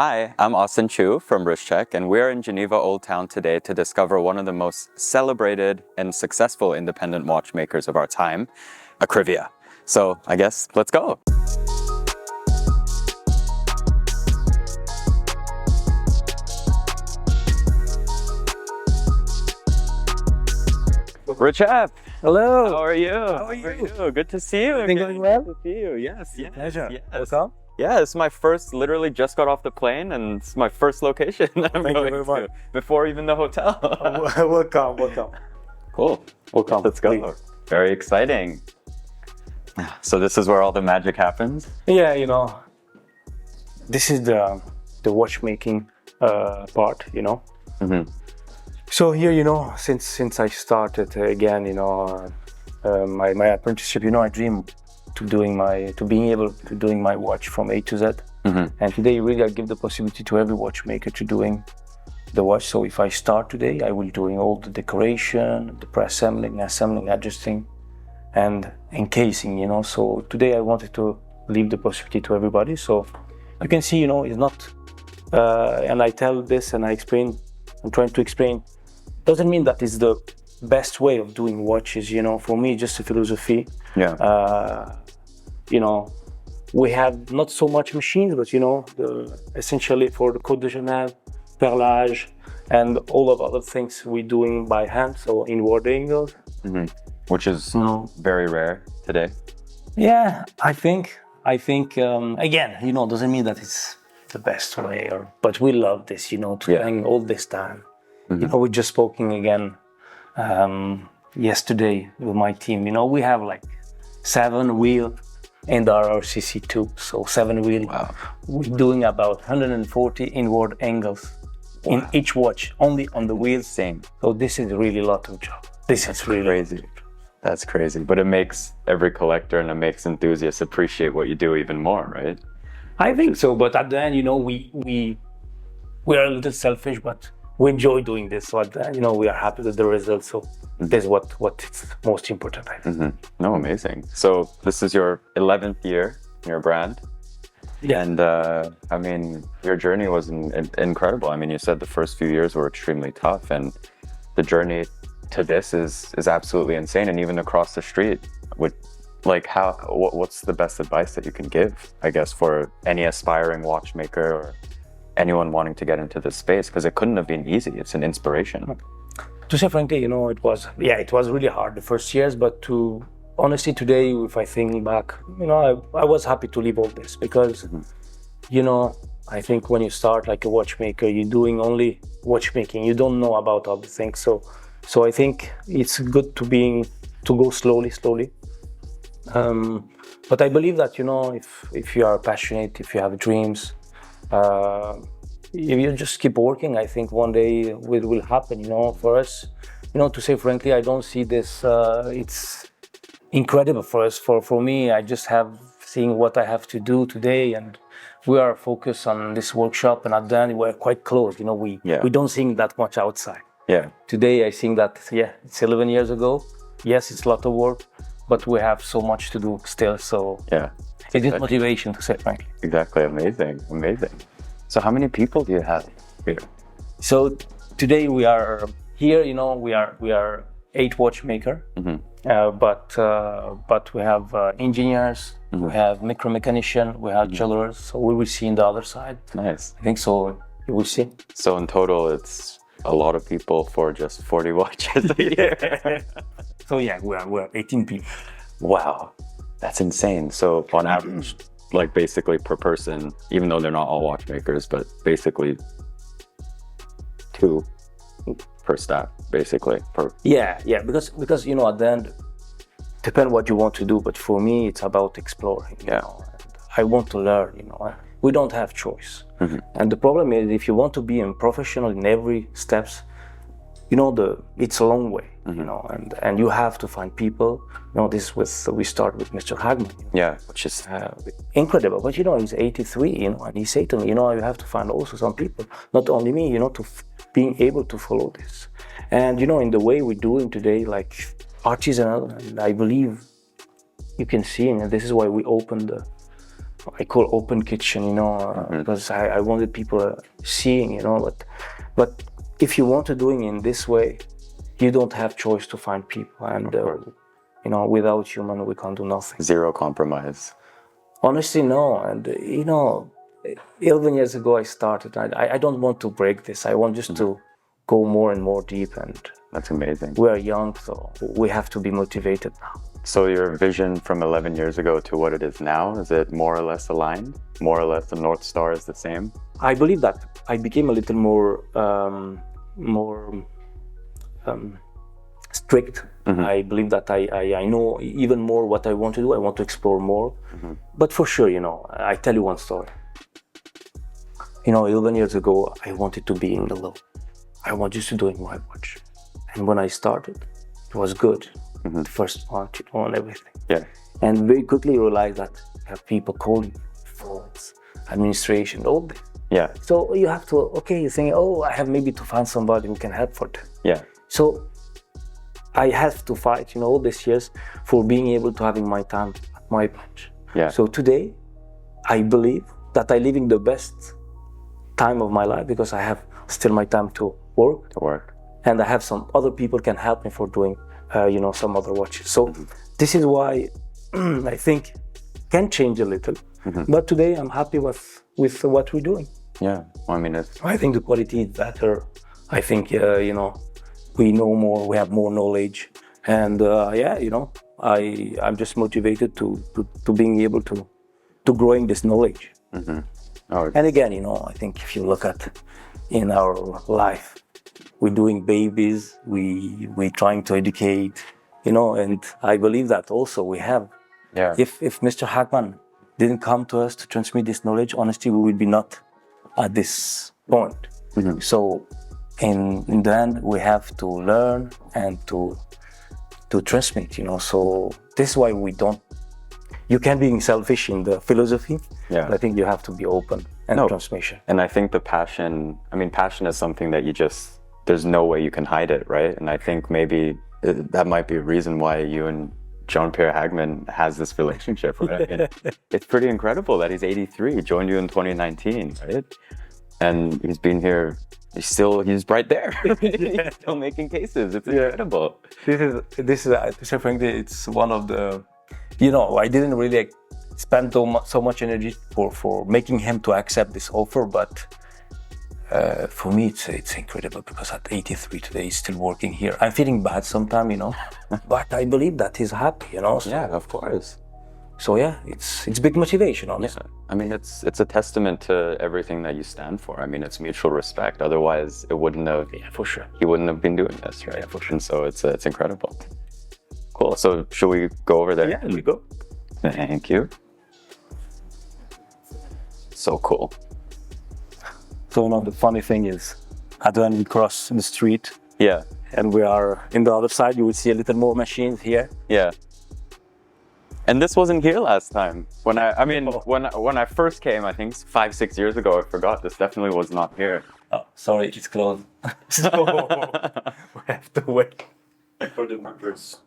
Hi, I'm Austin Chu from Wristcheck, and we're in Geneva Old Town today to discover one of the most celebrated and successful independent watchmakers of our time, Akrivia. So I guess let's go. Rexhep! Hello. How are you? How are you? Good to see you. Everything going well? Good to see you. Yes. Pleasure. Yes. Welcome. Yeah, it's my first, literally just got off the plane, and it's my first location that I'm Thank you going very to, much. before even the hotel. Welcome. Cool. Welcome. Let's go. Please. Very exciting. So this is where all the magic happens? Yeah, this is the watchmaking part, Mm-hmm. So here, since I started again, my apprenticeship, I dream to being able to doing my watch from A to Z. Mm-hmm. And today really I give the possibility to every watchmaker to doing the watch. So if I start today, I will doing all the decoration, the pre-assembling, assembling, adjusting, and encasing, So today I wanted to leave the possibility to everybody. So you can see, it's not, and I tell this and I'm trying to explain, doesn't mean that it's the best way of doing watches, For me, just a philosophy. Yeah. We have not so much machines, but essentially for the Côte de Genève, perlage, and all of other things we're doing by hand, so inward angles. Mm-hmm. Which is very rare today. Yeah, I think again, doesn't mean that it's the best way, but we love this, to hang all this time. Mm-hmm. We just spoken again yesterday with my team. We have like 7 wheel and RRCC2, so 7 wheel. Wow. We're doing about 140 inward angles in each watch, only on the wheels. Same. So this is really a lot of job. This is really crazy. That's crazy, but it makes every collector and it makes enthusiasts appreciate what you do even more, right? I think so, but at the end, we are a little selfish, but we enjoy doing this. So at the end, we are happy with the results. So that's what's most important, I think. Mm-hmm. No, amazing. So this is your 11th year in your brand. Yeah. And your journey was incredible. You said the first few years were extremely tough, and the journey to this is absolutely insane. And even across the street, what's the best advice that you can give, I guess, for any aspiring watchmaker or anyone wanting to get into this space? Because it couldn't have been easy. It's an inspiration. To say frankly, it was really hard the first years, but honestly today, if I think back, I was happy to leave all this because, I think when you start like a watchmaker, you're doing only watchmaking. You don't know about other things. So I think it's good to go slowly. But I believe that, if you are passionate, if you have dreams, if you just keep working, I think one day it will happen, for us. To say frankly, I don't see this, it's incredible for us. For me, I just have seeing what I have to do today, and we are focused on this workshop, and at the end we're quite close, we don't sing that much outside. Yeah. Today I think that, it's 11 years ago. Yes, it's a lot of work, but we have so much to do still. So yeah, it is motivation, to say frankly. Exactly. Amazing. So how many people do you have here? So today we are here, we are 8 watchmaker, but we have engineers, we have micromechanician, we have jewelers. So we will see in the other side. Nice. I think so. You will see. So in total, it's a lot of people for just 40 watches a year. So we're 18 people. Wow, that's insane. So on average, basically per person, even though they're not all watchmakers, but basically 2 per staff, basically. Yeah, because at the end, depend what you want to do. But for me, it's about exploring. I want to learn. We don't have choice. Mm-hmm. And the problem is, if you want to be a professional in every steps, it's a long way. And you have to find people. We start with Mr. Hagman. Which is incredible. But he's 83. And he said to me, you have to find also some people, not only me. To being able to follow this. And in the way we're doing today, like artisanal, and I believe you can see, and this is why we opened I call open kitchen, you know, because I wanted people seeing, you know, but if you want to do it in this way, you don't have choice to find people, and you know, without human we can't do nothing. Zero compromise. Honestly, no. And you know, 11 years ago I started. I don't want to break this. I want just to go more and more deep, and that's amazing. We are young, so we have to be motivated now. So your vision from 11 years ago to what it is now, is it more or less aligned? More or less the North Star is the same? I believe that I became a little more strict. I believe that I know even more what I want to do. I want to explore more. But for sure, you know, I tell you one story. You know, 11 years ago, I wanted to be in the low. I was just doing my watch. And when I started, it was good. The first month, you know, and everything. Yeah. And very quickly realized that you have people calling, phones, administration, all this. Yeah. So you have to, okay, you think, oh, I have maybe to find somebody who can help for that. Yeah. So I have to fight, you know, all these years for being able to having my time at my bench. Yeah. So today, I believe that I'm living the best time of my life because I have still my time to work. And I have some other people can help me for doing, you know, some other watches. So this is why I think can change a little. But today I'm happy with what we're doing. Yeah, well, I mean, I think the quality is better. I think, you know, we know more, we have more knowledge. And yeah, you know, I'm just motivated to being able to growing this knowledge. And again, you know, I think if you look at in our life, we're doing babies, we're trying to educate, you know, and I believe that also we have. Yeah. If Mr. Hackman didn't come to us to transmit this knowledge, honestly, we would be not at this point. So in the end, we have to learn and to transmit, you know. So this is why you can be selfish in the philosophy, but I think you have to be open and transmission. And I think the passion, I mean, passion is something that there's no way you can hide it, right? And I think maybe that might be a reason why you and Jean-Pierre Hagman has this relationship, right? And it's pretty incredible that he's 83, joined you in 2019, right? And he's been here, he's right there. He's still making cases, it's incredible. This is frankly, it's one of the, you know, I didn't really spend so much energy for making him to accept this offer, but for me, it's incredible because at 83 today, he's still working here. I'm feeling bad sometimes, you know, but I believe that he's happy, you know. So, yeah, of course. So yeah, it's big motivation, honestly. Yeah. I mean, it's a testament to everything that you stand for. I mean, it's mutual respect. Otherwise, it wouldn't have. Yeah, for sure. He wouldn't have been doing this, right? Yeah, for sure. And so it's incredible. Cool. So should we go over there? Yeah, we go. Thank you. So cool. So, you know, the funny thing is, when we cross the street, and we are in the other side, you will see a little more machines here. Yeah. And this wasn't here last time. When I first came, I think 5-6 years ago, I forgot, this definitely was not here. Oh, sorry, it's closed. So we have to wait for the members.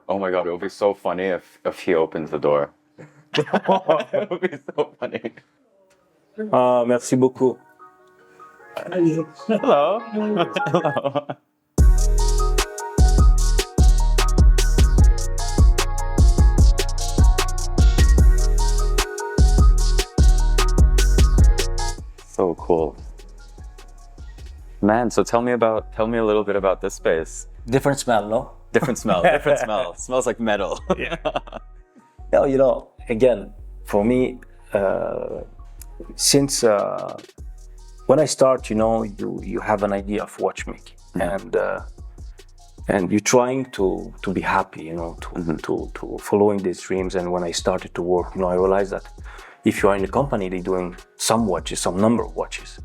Oh my God, it would be so funny if he opens the door. It would be so funny. Merci beaucoup. Hello. Hello. So cool. Man, so tell me a little bit about this space. Different smell, no? Different smell, different smell. Smells like metal. Yeah. No, you know, again, for me, since when I start, you know, you have an idea of watchmaking, and you're trying to be happy, you know, to following these dreams. And when I started to work, you know, I realized that if you are in a company, they're doing some watches, some number of watches,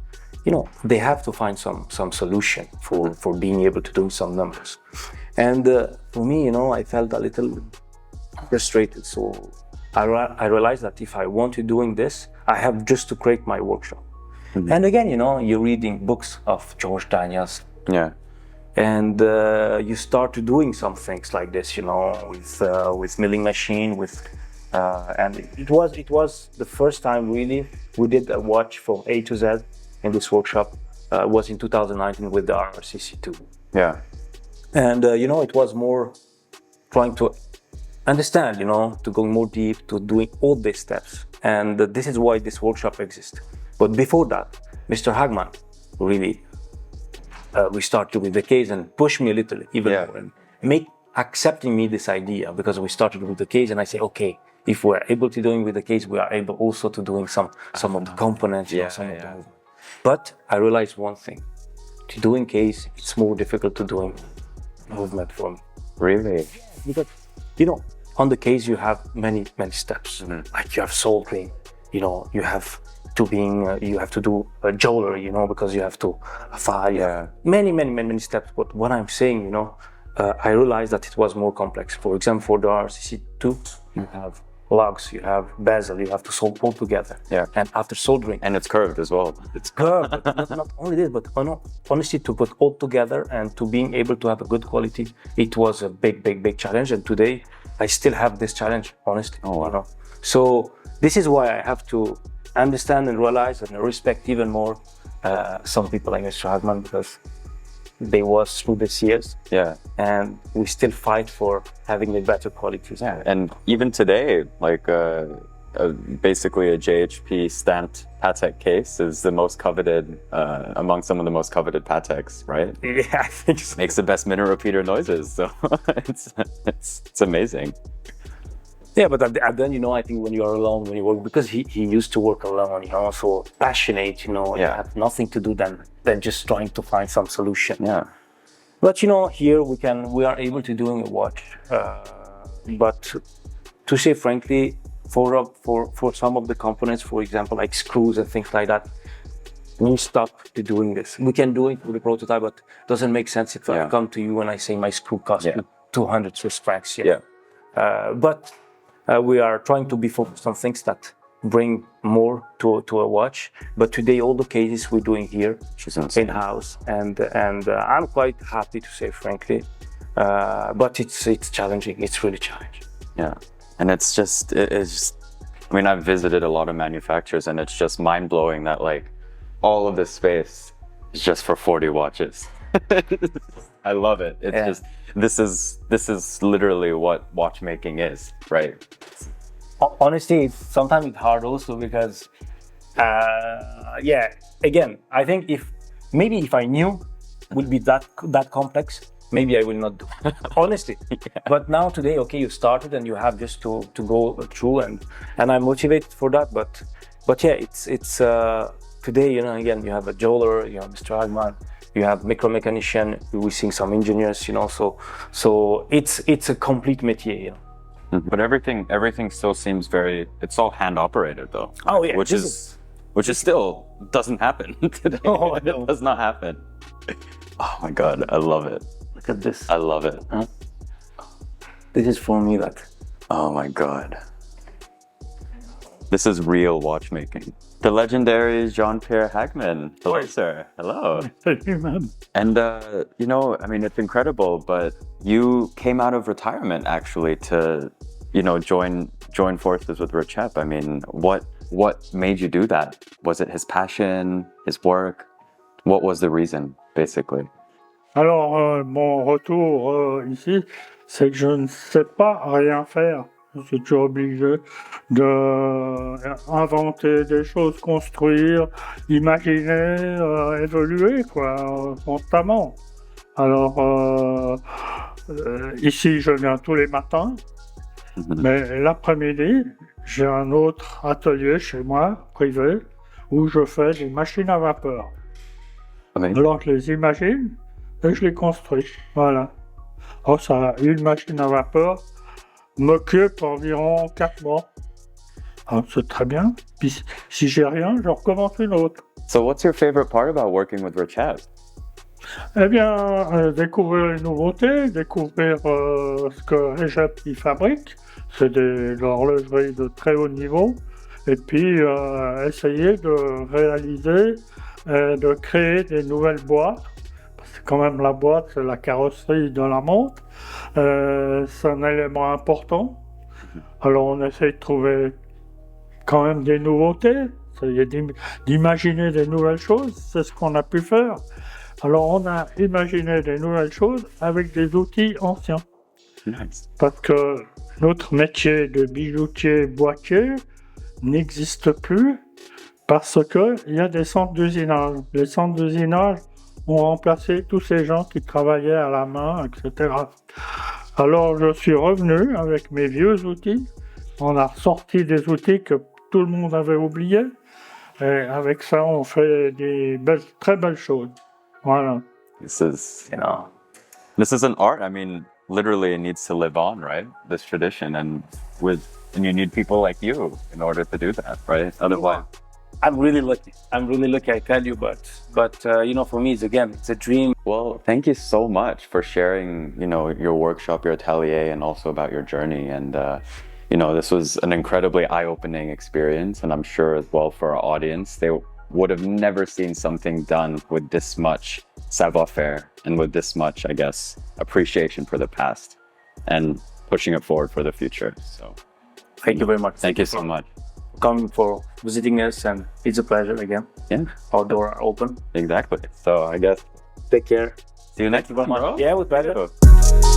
you know, they have to find some solution for being able to do some numbers. And for me, you know, I felt a little frustrated. So I realized that if I wanted doing this, I have just to create my workshop. And again, you know, you're reading books of George Daniels. Yeah. And you start doing some things like this, you know, with milling machine, with And it was the first time really we did a watch from A to Z in this workshop. Was in 2019 with the RRCC2. Yeah. And it was more trying to understand, to go more deep, to doing all these steps. And this is why this workshop exists. But before that, Mr. Hagman really we started with the case and pushed me a little, even more, and accepting me this idea, because we started with the case and I say, okay, if we're able to doing with the case, we are able also to doing some of the components, some of the movement. But I realized one thing: to doing case, it's more difficult to doing movement for me. Really? Because on the case you have many steps. Like you have soldering, you have you have to do a jewelry, because you have to file. Many steps. But what I'm saying, I realized that it was more complex. For example, for the RCC2, you have lugs, you have bezel, you have to solder all together. Yeah. And after soldering, And it's curved as well. it's curved. But not only this, but honestly, to put all together and to being able to have a good quality, it was a big challenge. And today, I still have this challenge, honestly. Oh, wow. So this is why I have to understand and realize and respect even more some people like Mr. Hagman, because they was through these years. Yeah. And we still fight for having a better quality. Yeah. And even today, like basically a JHP stamped Patek case is the most coveted among some of the most coveted Pateks, right? Yeah, I think so. Makes the best minute repeater noises, so it's amazing. Yeah, but at the end, I think when you are alone, when you work, because he used to work alone, so passionate, you have nothing to do than just trying to find some solution. Yeah. But here we are able to doing a watch. But to say frankly, for some of the components, for example, like screws and things like that, we stop to doing this. We can do it with the prototype, but it doesn't make sense if I come to you and I say my screw costs you 200 Swiss francs. But we are trying to be focused on things that bring more to a watch. But today, all the cases we're doing here in-house, and I'm quite happy to say, frankly. But it's challenging. It's really challenging. Yeah, and it's just. I mean, I've visited a lot of manufacturers, and it's just mind blowing that like all of this space is just for 40 watches. I love it. It's just this is literally what watchmaking is, right? Honestly, sometimes it's hard also because, again, I think if I knew it would be that complex, maybe I will not do it. Honestly. But now today, okay, you started and you have just to go through, and I'm motivated for that. But yeah, it's today, again, you have a jeweler, you have Mr. Hagman, you have micromechanician, we're seeing some engineers, so it's a complete métier, But everything still seems it's all hand operated though. Oh yeah. Which is still doesn't happen today. Oh, I It know. does not happen. Oh my God, I love it. Look at this. I love it. This is for me that. Oh my God. This is real watchmaking. The legendary Jean-Pierre Hagman. Hello, sir. Hello. Salut, man. And, I mean, it's incredible, but you came out of retirement actually to, join forces with Rexhep. I mean, what made you do that? Was it his passion, his work? What was the reason, basically? Alors, mon retour ici, c'est que je ne sais pas rien faire. Je suis toujours obligé d'inventer des choses, construire, imaginer, évoluer, constamment. Alors, ici, je viens tous les matins, mais l'après-midi, j'ai un autre atelier chez moi, privé, où je fais des machines à vapeur. Amazing. Alors, je les imagine et je les construis. Voilà. Alors, une machine à vapeur m'occupe environ 4 mois. Alors, c'est très bien. Puis, si j'ai rien, je recommence une autre. So what's your favorite part about working with Rexhep? Eh bien, découvrir les nouveautés, découvrir ce que Rexhep fabrique. C'est de l'horlogerie de très haut niveau. Et puis, essayer de réaliser, de créer des nouvelles boîtes. Parce que quand même, la boîte, c'est la carrosserie de la montre. C'est un élément important. Alors on essaie de trouver quand même des nouveautés, c'est-à-dire d'imaginer des nouvelles choses, c'est ce qu'on a pu faire. Alors on a imaginé des nouvelles choses avec des outils anciens. Nice. Parce que notre métier de bijoutier boîtier n'existe plus parce qu'il y a des centres d'usinage. Les centres d'usinage ont remplacé tous ces gens qui travaillaient à la main, etc. Alors je suis revenu avec mes vieux outils. On a sorti des outils que tout le monde avait oubliés. Et avec ça, on fait des très belles choses. Voilà. This is an art. I mean, literally, it needs to live on, right? This tradition, and you need people like you in order to do that, right? Otherwise, I'm really lucky. I tell you, but you know, for me, it's a dream. well, thank you so much for sharing, your workshop, your atelier, and also about your journey. And this was an incredibly eye-opening experience, and I'm sure as well for our audience, they would have never seen something done with this much savoir-faire and with this much, I guess, appreciation for the past and pushing it forward for the future. So Thank you very much. thank you so much. Coming for visiting us, and it's a pleasure again. Yeah, Our door are open. exactly. So I guess Take care. see you next time, bro. Yeah, with pleasure. Cool.